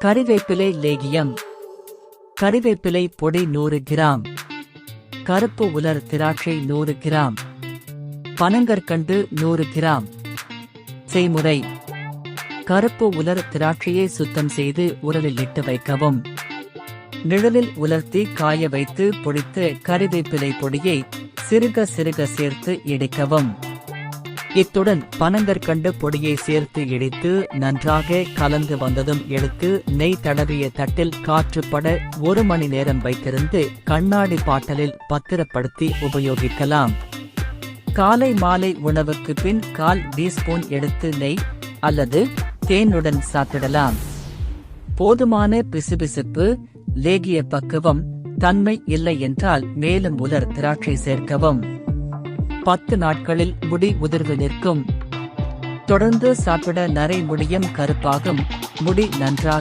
கறிவேப்பிலை லேகியம். கறிவேப்பிலை பொடி 100 கிராம். கருப்பு உலர் திராட்சை 100 கிராம். பனங்கற்கண்டு 100 கிராம். செய்முறை: கருப்பு உலர் திராட்சையை சுத்தம் செய்து உரலில் இட்டு வைக்கவும். நிழலில் உலர்த்தி காய வைத்து பொடித்த கறிவேப்பிலை பொடியை சிறுக சிறுக சேர்த்து இடிக்கவும். இத்துடன் பனங்கற்கண்டு பொடியை சேர்த்து இடித்து நன்றாக கலந்து வந்ததும் எடுத்து நெய் தடவிய தட்டில் காற்றுப்பட 1 மணி நேரம் வைத்திருந்து கண்ணாடி பாட்டிலில் பத்திரப்படுத்தி உபயோகிக்கலாம். காலை மாலை உணவுக்கு பின் 1/4 டீஸ்பூன் எடுத்து நெய் அல்லது தேனுடன் சாப்பிடலாம். போதுமான பிசுபிசுப்பு, லேகிய பக்குவம் தன்மை இல்லை என்றால் மேலும் உலர் திராட்சை சேர்க்கவும். 10 நாட்களில் முடி உதிர்வு நிற்கும். தொடர்ந்து சாப்பிட நரை முடியும் கருப்பாகும். முடி நன்றாக